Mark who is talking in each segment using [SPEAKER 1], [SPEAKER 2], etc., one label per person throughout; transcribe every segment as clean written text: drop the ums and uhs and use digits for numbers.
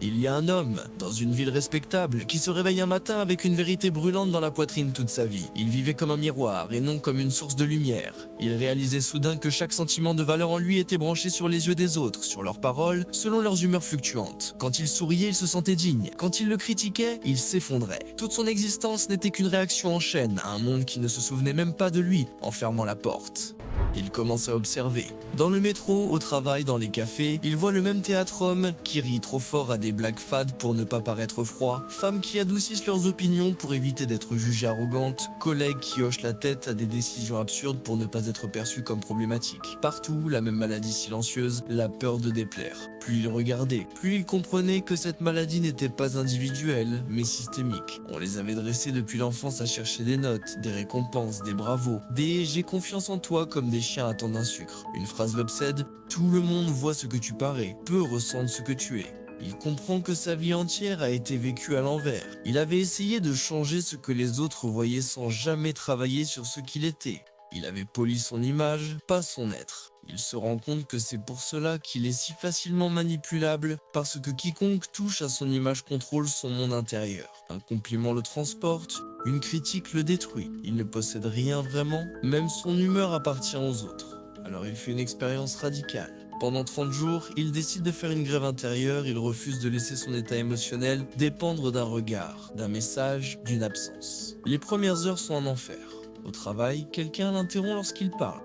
[SPEAKER 1] Il y a un homme, dans une ville respectable, qui se réveille un matin avec une vérité brûlante dans la poitrine toute sa vie. Il vivait comme un miroir et non comme une source de lumière. Il réalisait soudain que chaque sentiment de valeur en lui était branché sur les yeux des autres, sur leurs paroles, selon leurs humeurs fluctuantes. Quand il souriait, il se sentait digne. Quand il le critiquait, il s'effondrait. Toute son existence n'était qu'une réaction en chaîne à un monde qui ne se souvenait même pas de lui, en fermant la porte. Il commence à observer. Dans le métro, au travail, dans les cafés, il voit le même théâtre homme qui rit trop fort à des blagues fades pour ne pas paraître froid, femmes qui adoucissent leurs opinions pour éviter d'être jugées arrogantes, collègues qui hochent la tête à des décisions absurdes pour ne pas être perçus comme problématiques. Partout, la même maladie silencieuse, la peur de déplaire. Plus il regardait, plus il comprenait que cette maladie n'était pas individuelle, mais systémique. On les avait dressés depuis l'enfance à chercher des notes, des récompenses, des bravos, des « j'ai confiance en toi » comme des chiens attendent un sucre. Une phrase l'obsède, tout le monde voit ce que tu parais, peu ressentent ce que tu es. Il comprend que sa vie entière a été vécue à l'envers. Il avait essayé de changer ce que les autres voyaient sans jamais travailler sur ce qu'il était. Il avait poli son image, pas son être. Il se rend compte que c'est pour cela qu'il est si facilement manipulable, parce que quiconque touche à son image contrôle son monde intérieur. Un compliment le transporte, une critique le détruit. Il ne possède rien vraiment, même son humeur appartient aux autres. Alors il fait une expérience radicale. Pendant 30 jours, il décide de faire une grève intérieure, il refuse de laisser son état émotionnel dépendre d'un regard, d'un message, d'une absence. Les premières heures sont un enfer. Au travail, quelqu'un l'interrompt lorsqu'il parle.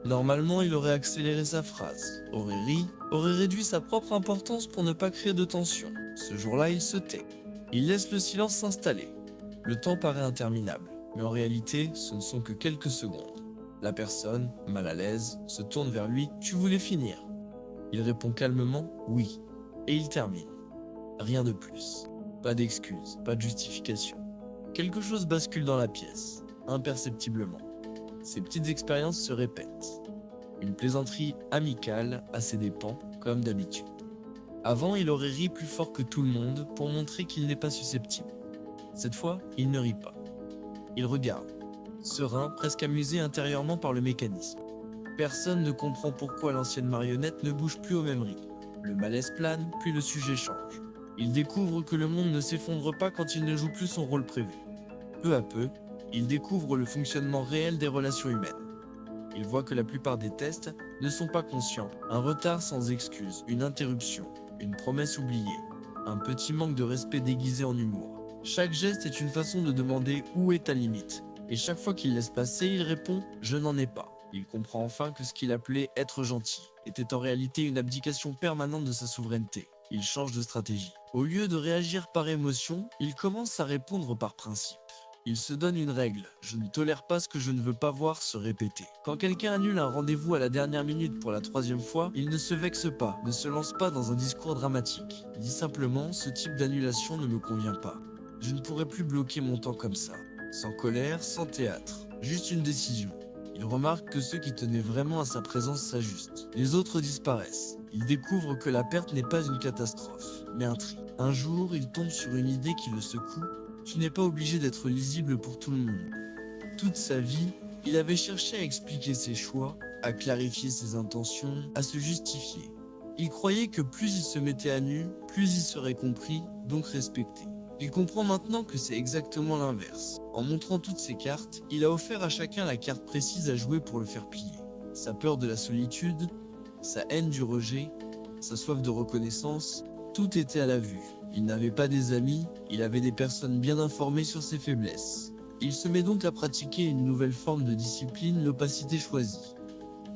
[SPEAKER 1] Normalement, il aurait accéléré sa phrase, aurait ri, aurait réduit sa propre importance pour ne pas créer de tension. Ce jour-là, il se tait. Il laisse le silence s'installer. Le temps paraît interminable, mais en réalité, ce ne sont que quelques secondes. La personne, mal à l'aise, se tourne vers lui. « Tu voulais finir ?» Il répond calmement « Oui ». Et il termine. Rien de plus. Pas d'excuses, pas de justification. Quelque chose bascule dans la pièce, imperceptiblement. Ces petites expériences se répètent. Une plaisanterie amicale à ses dépens, comme d'habitude. Avant, il aurait ri plus fort que tout le monde pour montrer qu'il n'est pas susceptible. Cette fois, il ne rit pas. Il regarde, serein, presque amusé intérieurement par le mécanisme. Personne ne comprend pourquoi l'ancienne marionnette ne bouge plus au même rythme. Le malaise plane, puis le sujet change. Il découvre que le monde ne s'effondre pas quand il ne joue plus son rôle prévu. Peu à peu, il découvre le fonctionnement réel des relations humaines. Il voit que la plupart des tests ne sont pas conscients. Un retard sans excuse, une interruption, une promesse oubliée, un petit manque de respect déguisé en humour. Chaque geste est une façon de demander où est ta limite. Et chaque fois qu'il laisse passer, il répond « je n'en ai pas ». Il comprend enfin que ce qu'il appelait « être gentil » était en réalité une abdication permanente de sa souveraineté. Il change de stratégie. Au lieu de réagir par émotion, il commence à répondre par principe. Il se donne une règle, je ne tolère pas ce que je ne veux pas voir se répéter. Quand quelqu'un annule un rendez-vous à la dernière minute pour la 3e fois, il ne se vexe pas, ne se lance pas dans un discours dramatique. Il dit simplement, ce type d'annulation ne me convient pas. Je ne pourrai plus bloquer mon temps comme ça. Sans colère, sans théâtre, juste une décision. Il remarque que ceux qui tenaient vraiment à sa présence s'ajustent. Les autres disparaissent. Il découvre que la perte n'est pas une catastrophe, mais un tri. Un jour, il tombe sur une idée qui le secoue. Tu n'es pas obligé d'être lisible pour tout le monde. Toute sa vie, il avait cherché à expliquer ses choix, à clarifier ses intentions, à se justifier. Il croyait que plus il se mettait à nu, plus il serait compris, donc respecté. Il comprend maintenant que c'est exactement l'inverse. En montrant toutes ses cartes, il a offert à chacun la carte précise à jouer pour le faire plier. Sa peur de la solitude, sa haine du rejet, sa soif de reconnaissance, tout était à la vue. Il n'avait pas des amis, il avait des personnes bien informées sur ses faiblesses. Il se met donc à pratiquer une nouvelle forme de discipline, l'opacité choisie.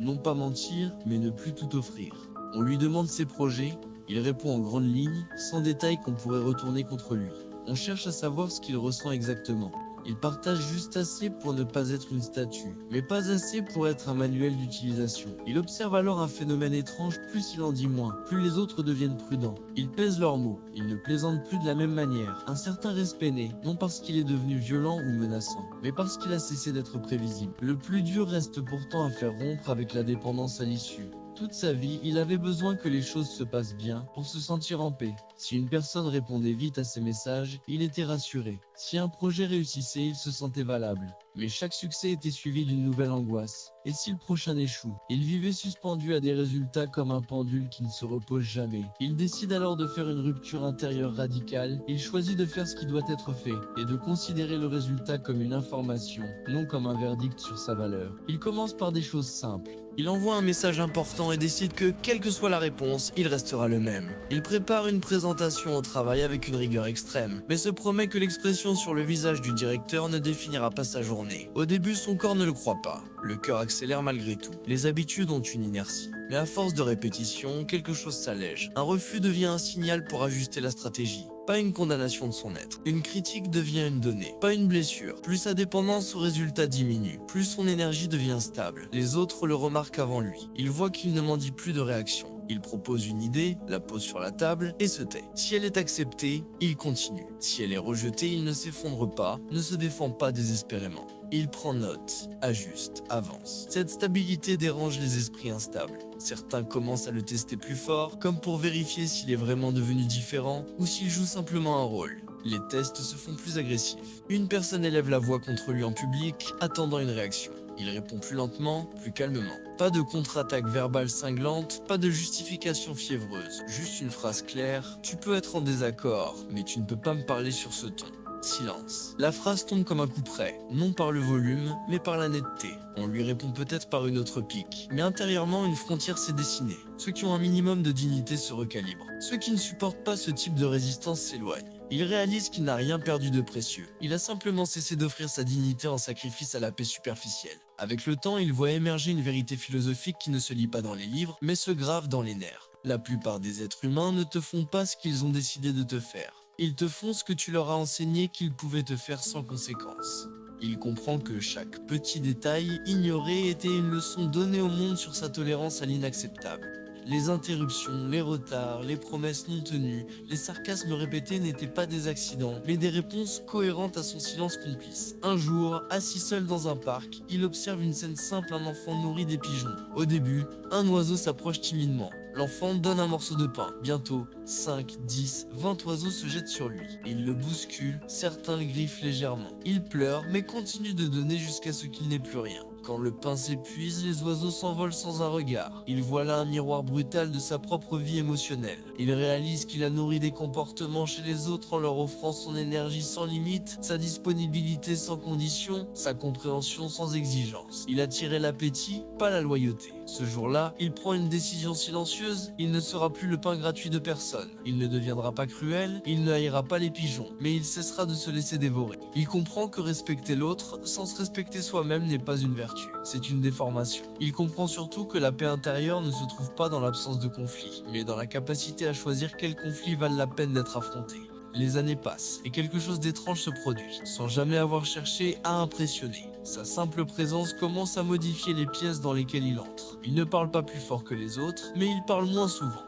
[SPEAKER 1] Non pas mentir, mais ne plus tout offrir. On lui demande ses projets, il répond en grandes lignes, sans détails qu'on pourrait retourner contre lui. On cherche à savoir ce qu'il ressent exactement. Il partage juste assez pour ne pas être une statue, mais pas assez pour être un manuel d'utilisation. Il observe alors un phénomène étrange, plus il en dit moins, plus les autres deviennent prudents. Ils pèsent leurs mots, ils ne plaisantent plus de la même manière. Un certain respect naît, non parce qu'il est devenu violent ou menaçant, mais parce qu'il a cessé d'être prévisible. Le plus dur reste pourtant à faire rompre avec la dépendance à l'issue. Toute sa vie, il avait besoin que les choses se passent bien pour se sentir en paix. Si une personne répondait vite à ses messages, il était rassuré. Si un projet réussissait, il se sentait valable. Mais chaque succès était suivi d'une nouvelle angoisse. Et si le prochain échoue? Il vivait suspendu à des résultats comme un pendule qui ne se repose jamais. Il décide alors de faire une rupture intérieure radicale. Il choisit de faire ce qui doit être fait et de considérer le résultat comme une information, non comme un verdict sur sa valeur. Il commence par des choses simples. Il envoie un message important et décide que, quelle que soit la réponse, il restera le même. Il prépare une présentation au travail avec une rigueur extrême, mais se promet que l'expression sur le visage du directeur ne définira pas sa journée. Au début, son corps ne le croit pas. Le cœur accélère malgré tout. Les habitudes ont une inertie. Mais à force de répétition, quelque chose s'allège. Un refus devient un signal pour ajuster la stratégie. Pas une condamnation de son être. Une critique devient une donnée, pas une blessure. Plus sa dépendance au résultat diminue, plus son énergie devient stable. Les autres le remarquent avant lui. Il voit qu'il ne mendie plus de réaction. Il propose une idée, la pose sur la table et se tait. Si elle est acceptée, il continue. Si elle est rejetée, il ne s'effondre pas, ne se défend pas désespérément. Il prend note, ajuste, avance. Cette stabilité dérange les esprits instables. Certains commencent à le tester plus fort, comme pour vérifier s'il est vraiment devenu différent ou s'il joue simplement un rôle. Les tests se font plus agressifs. Une personne élève la voix contre lui en public, attendant une réaction. Il répond plus lentement, plus calmement. Pas de contre-attaque verbale cinglante, pas de justification fiévreuse, juste une phrase claire. Tu peux être en désaccord, mais tu ne peux pas me parler sur ce ton. Silence. La phrase tombe comme un coup près, non par le volume, mais par la netteté. On lui répond peut-être par une autre pique, mais intérieurement une frontière s'est dessinée. Ceux qui ont un minimum de dignité se recalibrent. Ceux qui ne supportent pas ce type de résistance s'éloignent. Il réalise qu'il n'a rien perdu de précieux. Il a simplement cessé d'offrir sa dignité en sacrifice à la paix superficielle. Avec le temps, il voit émerger une vérité philosophique qui ne se lit pas dans les livres, mais se grave dans les nerfs. La plupart des êtres humains ne te font pas ce qu'ils ont décidé de te faire. Ils te font ce que tu leur as enseigné qu'ils pouvaient te faire sans conséquence. Il comprend que chaque petit détail ignoré était une leçon donnée au monde sur sa tolérance à l'inacceptable. Les interruptions, les retards, les promesses non tenues, les sarcasmes répétés n'étaient pas des accidents, mais des réponses cohérentes à son silence complice. Un jour, assis seul dans un parc, il observe une scène simple, un enfant nourrit des pigeons. Au début, un oiseau s'approche timidement. L'enfant donne un morceau de pain. Bientôt, 5, 10, 20 oiseaux se jettent sur lui. Il le bouscule, certains le griffent légèrement. Il pleure, mais continue de donner jusqu'à ce qu'il n'ait plus rien. Quand le pain s'épuise, les oiseaux s'envolent sans un regard. Il voit là un miroir brutal de sa propre vie émotionnelle. Il réalise qu'il a nourri des comportements chez les autres en leur offrant son énergie sans limite, sa disponibilité sans condition, sa compréhension sans exigence. Il a tiré l'appétit, pas la loyauté. Ce jour-là, il prend une décision silencieuse. Il ne sera plus le pain gratuit de personne. Il ne deviendra pas cruel, il ne haïra pas les pigeons, mais il cessera de se laisser dévorer. Il comprend que respecter l'autre, sans se respecter soi-même, n'est pas une vertu, c'est une déformation. Il comprend surtout que la paix intérieure ne se trouve pas dans l'absence de conflit, mais dans la capacité à choisir quels conflits valent la peine d'être affrontés. Les années passent, et quelque chose d'étrange se produit, sans jamais avoir cherché à impressionner. Sa simple présence commence à modifier les pièces dans lesquelles il entre. Il ne parle pas plus fort que les autres, mais il parle moins souvent.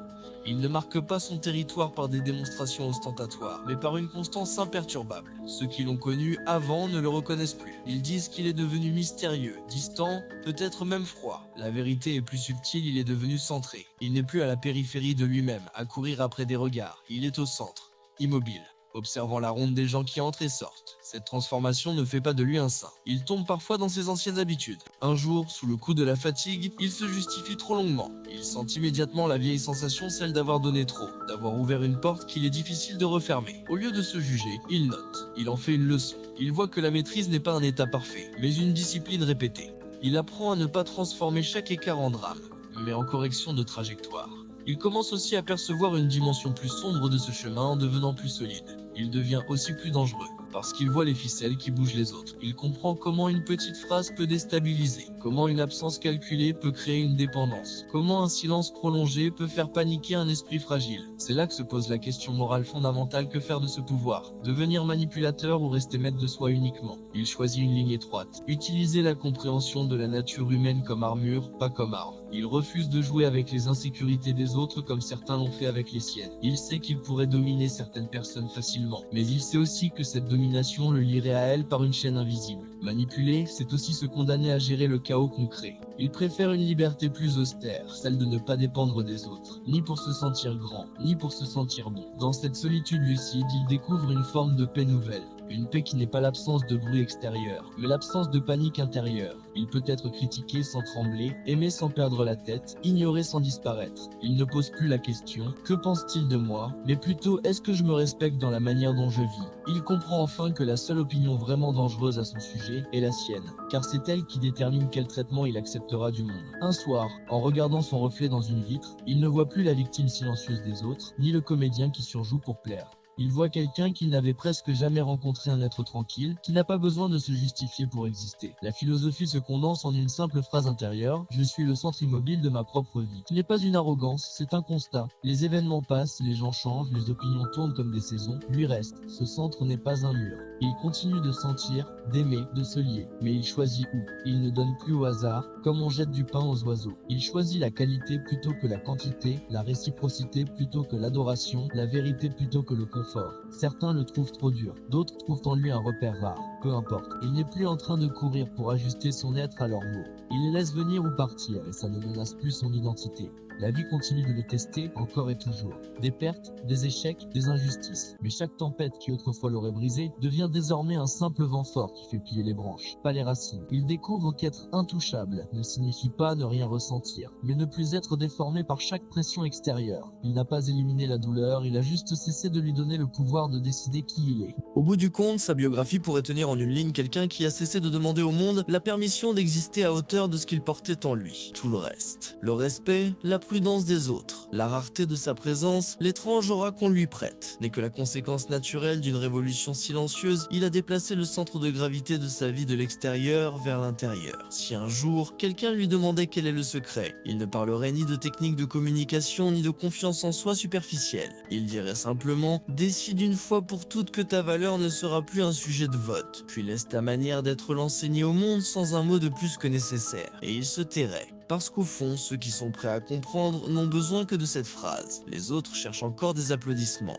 [SPEAKER 1] Il ne marque pas son territoire par des démonstrations ostentatoires, mais par une constance imperturbable. Ceux qui l'ont connu avant ne le reconnaissent plus. Ils disent qu'il est devenu mystérieux, distant, peut-être même froid. La vérité est plus subtile, il est devenu centré. Il n'est plus à la périphérie de lui-même, à courir après des regards. Il est au centre, immobile, observant la ronde des gens qui entrent et sortent. Cette transformation ne fait pas de lui un saint. Il tombe parfois dans ses anciennes habitudes. Un jour, sous le coup de la fatigue, il se justifie trop longuement. Il sent immédiatement la vieille sensation, celle d'avoir donné trop, d'avoir ouvert une porte qu'il est difficile de refermer. Au lieu de se juger, il note. Il en fait une leçon. Il voit que la maîtrise n'est pas un état parfait, mais une discipline répétée. Il apprend à ne pas transformer chaque écart en drame, mais en correction de trajectoire. Il commence aussi à percevoir une dimension plus sombre de ce chemin en devenant plus solide. Il devient aussi plus dangereux, parce qu'il voit les ficelles qui bougent les autres. Il comprend comment une petite phrase peut déstabiliser, comment une absence calculée peut créer une dépendance, comment un silence prolongé peut faire paniquer un esprit fragile. C'est là que se pose la question morale fondamentale: que faire de ce pouvoir? Devenir manipulateur ou rester maître de soi uniquement? Il choisit une ligne étroite, utiliser la compréhension de la nature humaine comme armure, pas comme arme. Il refuse de jouer avec les insécurités des autres comme certains l'ont fait avec les siennes. Il sait qu'il pourrait dominer certaines personnes facilement, mais il sait aussi que cette domination le lierait à elle par une chaîne invisible. Manipuler, c'est aussi se condamner à gérer le chaos concret. Il préfère une liberté plus austère, celle de ne pas dépendre des autres, ni pour se sentir grand, ni pour se sentir bon. Dans cette solitude lucide, il découvre une forme de paix nouvelle. Une paix qui n'est pas l'absence de bruit extérieur, mais l'absence de panique intérieure. Il peut être critiqué sans trembler, aimé sans perdre la tête, ignoré sans disparaître. Il ne pose plus la question « Que pense-t-il de moi ?», mais plutôt « Est-ce que je me respecte dans la manière dont je vis ?» Il comprend enfin que la seule opinion vraiment dangereuse à son sujet est la sienne, car c'est elle qui détermine quel traitement il acceptera du monde. Un soir, en regardant son reflet dans une vitre, il ne voit plus la victime silencieuse des autres, ni le comédien qui surjoue pour plaire. Il voit quelqu'un qu'il n'avait presque jamais rencontré, un être tranquille, qui n'a pas besoin de se justifier pour exister. La philosophie se condense en une simple phrase intérieure: je suis le centre immobile de ma propre vie. Ce n'est pas une arrogance, c'est un constat. Les événements passent, les gens changent, les opinions tournent comme des saisons. Lui reste, ce centre n'est pas un mur. Il continue de sentir, d'aimer, de se lier. Mais il choisit où. Il ne donne plus au hasard, comme on jette du pain aux oiseaux. Il choisit la qualité plutôt que la quantité, la réciprocité plutôt que l'adoration, la vérité plutôt que le confort. Certains le trouvent trop dur, d'autres trouvent en lui un repère rare. Peu importe, il n'est plus en train de courir pour ajuster son être à leurs mots. Il les laisse venir ou partir et ça ne menace plus son identité. La vie continue de le tester encore et toujours. Des pertes, des échecs, des injustices. Mais chaque tempête qui autrefois l'aurait brisé devient désormais un simple vent fort qui fait plier les branches, pas les racines. Il découvre qu'être intouchable ne signifie pas ne rien ressentir, mais ne plus être déformé par chaque pression extérieure. Il n'a pas éliminé la douleur, il a juste cessé de lui donner le pouvoir de décider qui il est. Au bout du compte, sa biographie pourrait tenir en une ligne quelqu'un qui a cessé de demander au monde la permission d'exister à hauteur de ce qu'il portait en lui. Tout le reste. Le respect, la prudence des autres, la rareté de sa présence, l'étrange aura qu'on lui prête, n'est que la conséquence naturelle d'une révolution silencieuse. Il a déplacé le centre de gravité de sa vie de l'extérieur vers l'intérieur. Si un jour, quelqu'un lui demandait quel est le secret, il ne parlerait ni de technique de communication, ni de confiance en soi superficielle. Il dirait simplement: décide une fois pour toutes que ta valeur ne sera plus un sujet de vote, puis laisse ta manière d'être l'enseigner au monde sans un mot de plus que nécessaire. Et il se tairait. Parce qu'au fond, ceux qui sont prêts à comprendre n'ont besoin que de cette phrase. Les autres cherchent encore des applaudissements.